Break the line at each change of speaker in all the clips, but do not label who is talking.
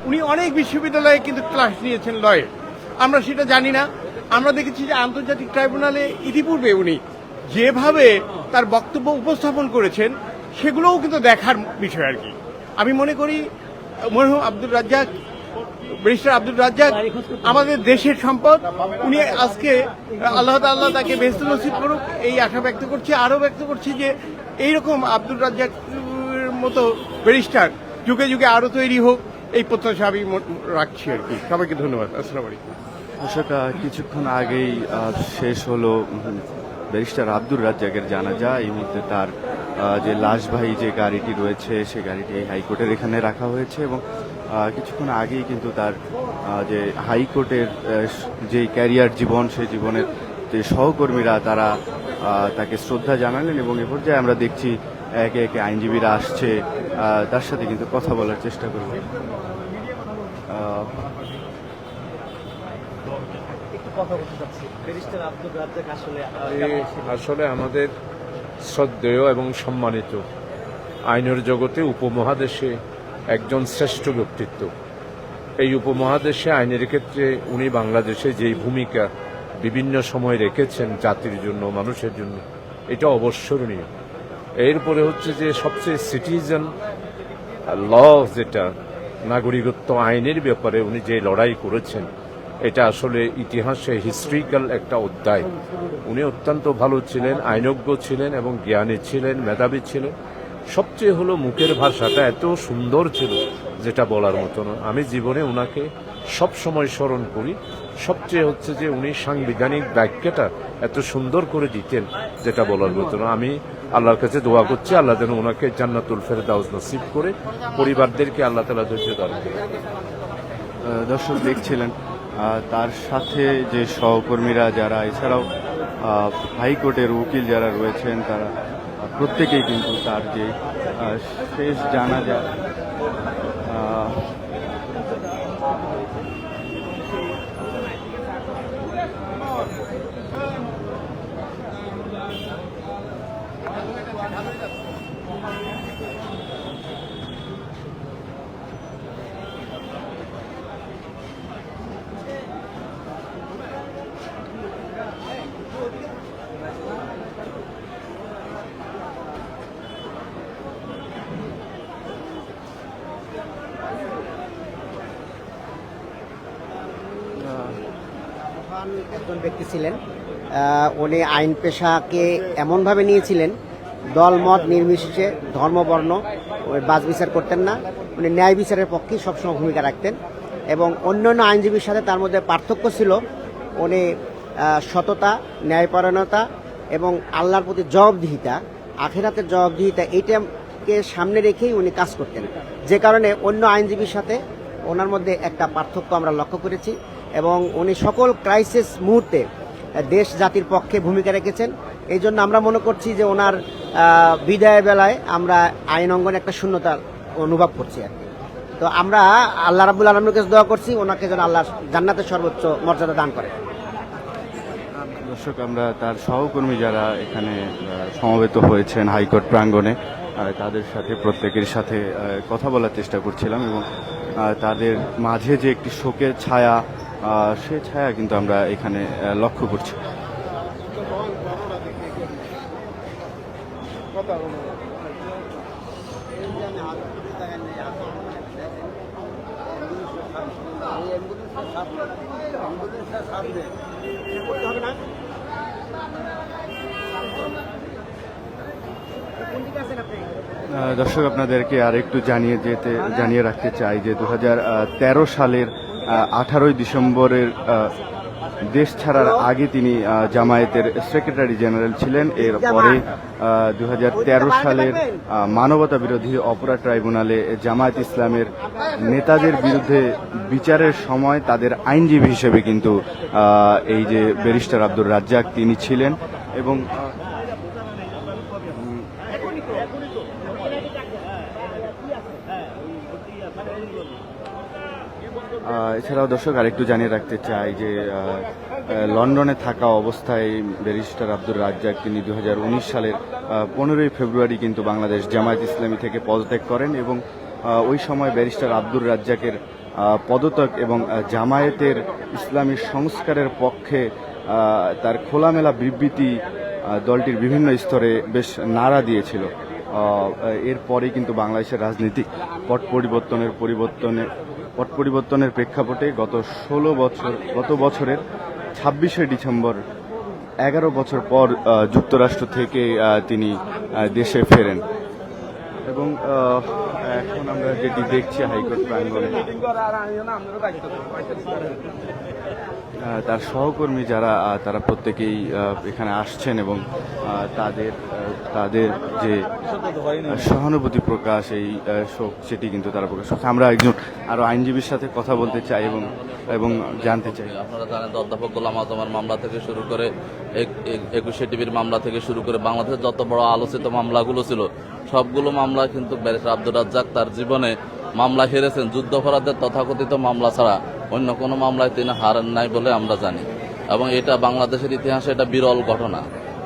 উনি অনেক বিশ্ববিদ্যালয়ে কিন্তু ক্লাস নিয়েছেন লয়ে, আমরা সেটা জানি না। আমরা দেখেছি যে আন্তর্জাতিক ট্রাইব্যুনালে ইতিপূর্বে উনি যেভাবে তার বক্তব্য উপস্থাপন করেছেন সেগুলোও কিন্তু দেখার বিষয় আর কি। আমি মনে করি মরহুম আব্দুর রাজ্জাক, ব্যারিস্টার আব্দুর রাজ্জাক আমাদের দেশের সম্পদ। উনি আজকে আল্লাহ তাআলা তাকে বেহেশত নসিব করুক এই আশা ব্যক্ত করছি। আরও ব্যক্ত করছি যে এইরকম আব্দুর রাজ্জাক মতো ব্যারিস্টার যুগে যুগে আরও তৈরি হোক, এই প্রত্যাশা আমি রাখছি আর কি। সবাইকে ধন্যবাদ। আসসালামু আলাইকুম।
দর্শক, কিছুক্ষণ আগেই শেষ হলো ব্যারিস্টার আব্দুর রাজ্জাকের জানাজা। এই মুহূর্তে তার যে লাশবাহী যে গাড়িটি রয়েছে সেই গাড়িটি হাইকোর্টের এখানে রাখা হয়েছে এবং কিছুক্ষণ আগেই কিন্তু তার যে হাইকোর্টের যে ক্যারিয়ার জীবন, সেই জীবনের যে সহকর্মীরা তারা তাকে শ্রদ্ধা জানালেন এবং এ পর্যায়ে আমরা দেখছি একে একে আইনজীবীরা আসছে, তার সাথে কিন্তু কথা বলার চেষ্টা করব।
আসলে আমাদের শ্রদ্ধেয় এবং সম্মানিত আইনের জগতে উপমহাদেশে একজন শ্রেষ্ঠ ব্যক্তিত্ব। এই উপমহাদেশে আইনের ক্ষেত্রে উনি বাংলাদেশে যেই ভূমিকা বিভিন্ন সময় রেখেছেন জাতির জন্য, মানুষের জন্য, এটা অবসরণীয়। এরপরে হচ্ছে যে সবচেয়ে সিটিজেন ল, যেটা নাগরিকত্ব আইনের ব্যাপারে উনি যে লড়াই করেছেন, এটা আসলে ইতিহাসে হিস্ট্রিক্যাল একটা অধ্যায়। উনি অত্যন্ত ভালো ছিলেন, আইনজ্ঞ ছিলেন এবং জ্ঞানী ছিলেন, মেধাবী ছিলেন। সবচেয়ে হলো মুখের ভাষাটা এত সুন্দর ছিল যেটা বলার মতো নয়। আমি জীবনে উনাকে সব সময় স্মরণ করি। সবচেয়ে হচ্ছে যে উনি সাংবিধানিক বাক্যটা এত সুন্দর করে দিতেন যেটা বলার মতো না। আমি আল্লাহর কাছে দোয়া করছি আল্লাহ যেন ওনাকে জান্নাতুল ফেরদাউস নসিব করে, পরিবারদেরকে আল্লাহ তাআলা ধৈর্য দান করে।
দর্শক দেখছিলেন তার সাথে যে সহকর্মীরা যারা, এছাড়াও হাইকোর্টের উকিল যারা রয়েছেন, তারা প্রত্যেকেই কিন্তু তার যে শেষ জানাজা
একজন ব্যক্তি ছিলেন। উনি আইন পেশাকে এমনভাবে নিয়েছিলেন, দল মত নির্বিশেষে, ধর্ম বর্ণ বাছ বিচার করতেন না। উনি ন্যায় বিচারের পক্ষে সবসময় ভূমিকা রাখতেন এবং অন্যান্য আইনজীবীর সাথে তার মধ্যে পার্থক্য ছিল উনি সততা, ন্যায়পরায়ণতা এবং আল্লাহর প্রতি জবাবদিহিতা, আখিরাতের জবাবদিহিতা, এইটাকে সামনে রেখেই উনি কাজ করতেন। যে কারণে অন্য আইনজীবীর সাথে ওনার মধ্যে একটা পার্থক্য আমরা লক্ষ্য করেছি এবং উনি সকল ক্রাইসিস মুহূর্তে দেশ জাতির পক্ষে ভূমিকা রেখেছেন। এই জন্য আমরা মনে করছি যে ওনার বিদায়ের বেলায় আমরা আইন অঙ্গনে একটা শূন্যতা অনুভব করছি আর কি। তো আমরা আল্লাহ রাব্বুল আলামিনের কাছে দোয়া করছি ওনাকে যেন আল্লাহ জান্নাতের সর্বোচ্চ মর্যাদা দান করে।
দর্শক, আমরা তার সহকর্মী যারা এখানে সমবেত হয়েছেন হাইকোর্ট প্রাঙ্গণে, তাদের সাথে প্রত্যেকের সাথে কথা বলার চেষ্টা করছিলাম এবং তাদের মাঝে যে একটি শোকের ছায়া, সে ছায়া কিন্তু আমরা এখানে লক্ষ্য করছি। দর্শক, আপনাদেরকে আরেকটু জানিয়ে রাখতে চাই যে 2013 সালের 18 ডিসেম্বরের দেশ ছাড়ার আগে তিনি জামায়াতের সেক্রেটারি জেনারেল ছিলেন। এরপরে 2013 সালের মানবতা বিরোধী অপরাধ ট্রাইব্যুনালে জামায়াত ইসলামের নেতাদের বিরুদ্ধে বিচারের সময় তাদের আইনজীবী হিসেবে কিন্তু এই যে ব্যারিস্টার আব্দুর রাজ্জাক তিনি ছিলেন এবং এছাড়াও দর্শক আরেকটু জানিয়ে রাখতে চাই যে লন্ডনে থাকা অবস্থায় ব্যারিস্টার আব্দুর রাজ্জাক তিনি 2019 সালের 15ই ফেব্রুয়ারি কিন্তু বাংলাদেশ জামায়াত ইসলামী থেকে পদত্যাগ করেন এবং ওই সময় ব্যারিস্টার আব্দুর রাজ্জাকের পদত্যাগ এবং জামায়াতের ইসলামী সংস্কারের পক্ষে তার খোলামেলা বিবৃতি দলটির বিভিন্ন স্তরে বেশ নাড়া দিয়েছিল। এরপরেই কিন্তু বাংলাদেশের রাজনৈতিক পট পরিবর্তনের প্রেক্ষাপটে গত বছরের 26শে ডিসেম্বর 11 বছর পর যুক্তরাষ্ট্র থেকে তিনি দেশে ফেরেন এবং এখন আমরা যেটি দেখছি হাইকোর্ট প্রাঙ্গণে তার সহকর্মী যারা তারা প্রত্যেকেই এখানে আসছেন এবং তাদের যে সহানুভূতি প্রকাশ এই শোক সেটি কিন্তু তারা প্রকাশ করছে। আমরা একজন আরো আইনজীবীর সাথে কথা বলতে চাই এবং জানতে চাই।
আপনারা জানেন অধ্যাপক গোলাম আজমের মামলা থেকে শুরু করে 21শে টিভির মামলা থেকে শুরু করে বাংলাদেশের যত বড় আলোচিত মামলাগুলো ছিল সবগুলো মামলা কিন্তু ব্যারিস্টার আব্দুর রাজ্জাক তার জীবনে মামলা হেরেছেন। যুদ্ধাপরাধের তথাকথিত মামলা ছাড়া অন্য কোনো মামলায় তিনি হারেন নাই বলে আমরা জানি এবং এটা বাংলাদেশের ইতিহাসে এটা বিরল ঘটনা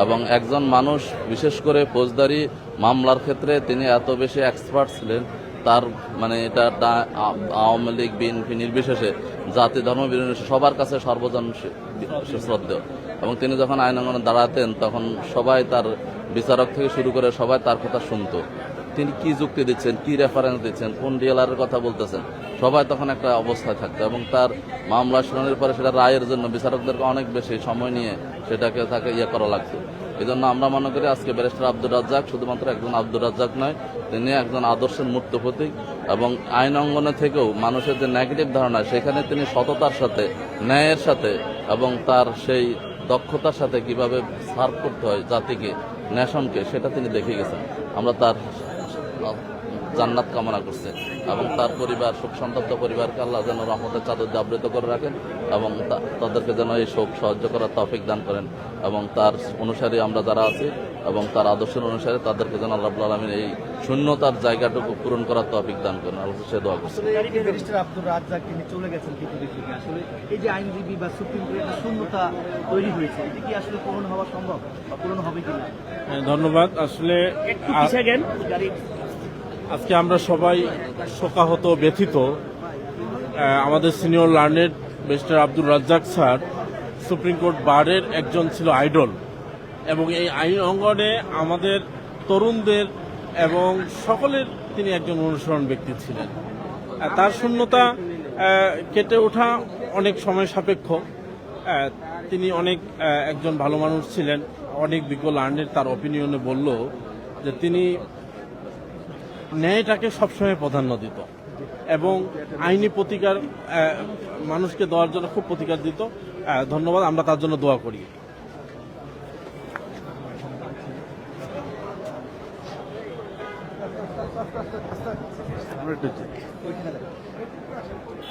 এবং একজন মানুষ বিশেষ করে ফৌজদারি মামলার ক্ষেত্রে তিনি এত বেশি এক্সপার্ট ছিলেন তার মানে এটা আওয়ামী লীগ বিএনপি নির্বিশেষে জাতি ধর্ম নির্বিশেষে সবার কাছে সর্বজন শ্রদ্ধেয় এবং তিনি যখন আইন অঙ্গনে দাঁড়াতেন তখন সবাই তার বিচারক থেকে শুরু করে সবাই তার কথা শুনতো। তিনি কি যুক্তি দিচ্ছেন, কি রেফারেন্স দিচ্ছেন, কোন ডিএলআর কথা বলতেছেন, সবাই তখন একটা অবস্থায় থাকতো এবং তার মামলা শুনানির পরে সেটা রায়ের জন্য বিচারকদেরকে অনেক বেশি সময় নিয়ে সেটাকে তাকে করা লাগতো। এই জন্য আমরা মনে করি আজকে ব্যারিস্টার আব্দুর রাজ্জাক শুধুমাত্র একজন আব্দুর রাজ্জাক নয়, তিনি একজন আদর্শের মূর্ত প্রতীক এবং আইন অঙ্গনে থেকেও মানুষের যে নেগেটিভ ধারণা সেখানে তিনি সততার সাথে, ন্যায়ের সাথে এবং তার সেই দক্ষতার সাথে কিভাবে সার্ভ করতে হয় জাতিকে, ন্যাশনকে, সেটা তিনি দেখে গেছেন। আমরা তার জান্নাত কামনা করছে এবং তার পরিবার, শোক সন্তপ্ত পরিবারকে আল্লাহ যেন রহমতের চাদর দিয়ে আবৃত করে রাখেন এবং তাদেরকে যেন এই শোক সহ্য করার তৌফিক দান করেন এবং তার অনুসারী আমরা যারা আছি এবং তার আদর্শের অনুসারে তাদেরকে যেন আল্লাহ রাব্বুল আলামিন এই শূন্যতার জায়গাটুকু পূরণ করার তৌফিক দান করেন। আল্লাহ সে দোয়া করছে।
ব্যারিস্টার আব্দুর রাজ্জাক তিনি চলে গেছেন পৃথিবী থেকে, আসলে এই যে আইনজীবী বা সুপ্রিম কোর্টের একটা শূন্যতা তৈরি হয়েছে, এটা কি আসলে পূরণ হওয়া সম্ভব বা পূরণ হবে কিনা?
ধন্যবাদ। আসলে আজকে আমরা সবাই শোকাহত, ব্যথিত। আমাদের senior learned barrister Abdur Razzaque sir supreme court বারের একজন ছিল আইডল এবং এই আইন অঙ্গনে আমাদের তরুণদের এবং সকলের তিনি একজন অনুসরণ ব্যক্তি ছিলেন। তার শূন্যতা কেটে ওঠা অনেক সময় সাপেক্ষ। তিনি অনেক একজন ভালো মানুষ ছিলেন। অনেক বিজ্ঞ লার্নেড তার অপিনিয়নে বলল যে তিনি ন্যায়টাকে সবসময় প্রাধান্য দিত এবং আইনি প্রতিকার মানুষকে দেওয়ার জন্য খুব প্রতিকার দিত। ধন্যবাদ, আমরা তার জন্য দোয়া করি।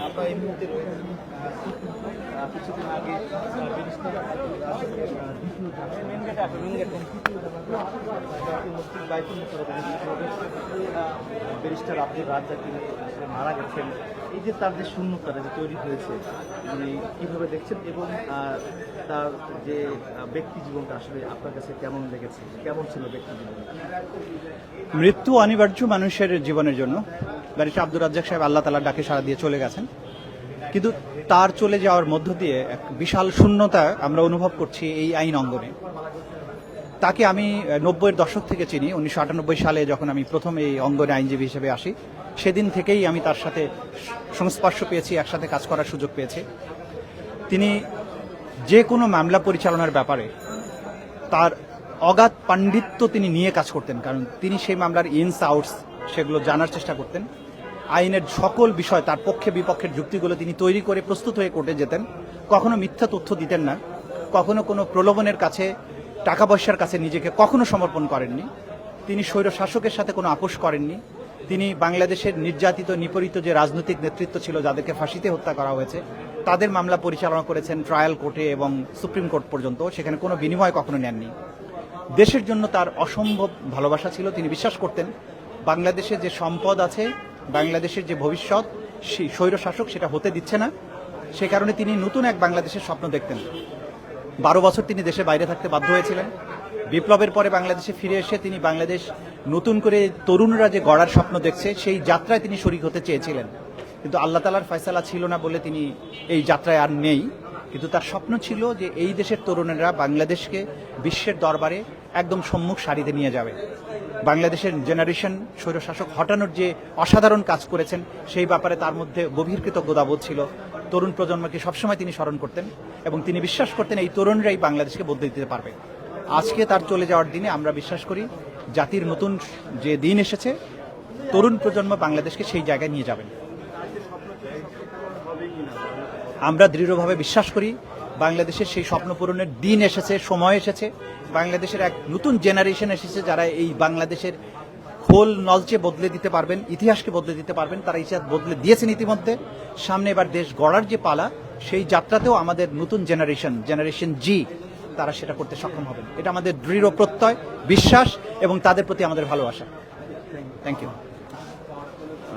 আমরা এই মুহূর্তে কিছুদিন আগে ব্যারিস্টার আব্দুর রাজ্জাক তিনি মারা গেছেন, এই যে তার যে শূন্যতাটা যে তৈরি হয়েছে মানে কিভাবে দেখছেন এবং তার যে ব্যক্তি জীবনটা আসলে আপনার কাছে কেমন লেগেছে, কেমন ছিল ব্যক্তি জীবন?
মৃত্যু অনিবার্য মানুষের জীবনের জন্য। ব্যারিস্টার আব্দুর রাজ্জাক সাহেব আল্লাহ তাআলার ডাকে সাড়া দিয়ে চলে গেছেন, কিন্তু তার চলে যাওয়ার মধ্য দিয়ে এক বিশাল শূন্যতা আমরা অনুভব করছি এই আইন অঙ্গনে। তাকে আমি 90-এর দশক থেকে চিনি। 1998 সালে যখন আমি প্রথম এই অঙ্গনে আইনজীবী হিসেবে আসি, সেদিন থেকেই আমি তার সাথে সংস্পর্শ পেয়েছি, একসাথে কাজ করার সুযোগ পেয়েছি। তিনি যে কোনো মামলা পরিচালনার ব্যাপারে তার অগাধ পাণ্ডিত্য তিনি নিয়ে কাজ করতেন, কারণ তিনি সেই মামলার ইনস আউটস সেগুলো জানার চেষ্টা করতেন। আইনের সকল বিষয়, তার পক্ষে বিপক্ষের যুক্তিগুলো তিনি তৈরি করে প্রস্তুত হয়ে কোর্টে যেতেন। কখনো মিথ্যা তথ্য দিতেন না, কখনো কোনো প্রলোভনের কাছে, টাকা পয়সার কাছে নিজেকে কখনো সমর্পণ করেননি। তিনি স্বৈর শাসকের সাথে কোনো আপোষ করেননি। তিনি বাংলাদেশের নির্যাতিত নিপীড়িত যে রাজনৈতিক নেতৃত্ব ছিল, যাদেরকে ফাঁসিতে হত্যা করা হয়েছে, তাদের মামলা পরিচালনা করেছেন ট্রায়াল কোর্টে এবং সুপ্রিম কোর্ট পর্যন্ত। সেখানে কোনো বিনিময় কখনো নেননি। দেশের জন্য তার অসম্ভব ভালোবাসা ছিল। তিনি বিশ্বাস করতেন বাংলাদেশে যে সম্পদ আছে, বাংলাদেশের যে ভবিষ্যৎ, স্বৈর শাসক সেটা হতে দিচ্ছে না। সে কারণে তিনি নতুন এক বাংলাদেশের স্বপ্ন দেখতেন। 12 বছর তিনি দেশে বাইরে থাকতে বাধ্য হয়েছিলেন। বিপ্লবের পরে বাংলাদেশে ফিরে এসে তিনি বাংলাদেশ নতুন করে তরুণরা যে গড়ার স্বপ্ন দেখছে সেই যাত্রায় তিনি শরীক হতে চেয়েছিলেন, কিন্তু আল্লাহ তাআলার ফয়সালা ছিল না বলে তিনি এই যাত্রায় আর নেই। কিন্তু তার স্বপ্ন ছিল যে এই দেশের তরুণেরা বাংলাদেশকে বিশ্বের দরবারে একদম সম্মুখ সারিতে নিয়ে যাবে। বাংলাদেশের জেনারেশন স্বৈরশাসক হটানোর যে অসাধারণ কাজ করেছেন সেই ব্যাপারে তার মধ্যে গভীর কৃতজ্ঞতাবোধ ছিল। তরুণ প্রজন্মকে সবসময় তিনি স্মরণ করতেন এবং তিনি বিশ্বাস করতেন এই তরুণরাই বাংলাদেশকে বদলে দিতে পারবে। আজকে তার চলে যাওয়ার দিনে আমরা বিশ্বাস করি জাতির নতুন যে দিন এসেছে, তরুণ প্রজন্ম বাংলাদেশকে সেই জায়গায় নিয়ে যাবেন। আমরা দৃঢ়ভাবে বিশ্বাস করি বাংলাদেশের সেই স্বপ্ন পূরণের দিন এসেছে, সময় এসেছে। বাংলাদেশের এক নতুন জেনারেশন এসেছে যারা এই বাংলাদেশের খোল নলচে বদলে দিতে পারবেন, ইতিহাসকে বদলে দিতে পারবেন। তারা ইতিহাস বদলে দিয়েছেন ইতিমধ্যে। সামনে এবার দেশ গড়ার যে পালা, সেই যাত্রাতেও আমাদের নতুন জেনারেশন জি, তারা সেটা করতে সক্ষম হবেন। এটা আমাদের দৃঢ় প্রত্যয়, বিশ্বাস এবং তাদের প্রতি আমাদের ভালোবাসা। Thank you.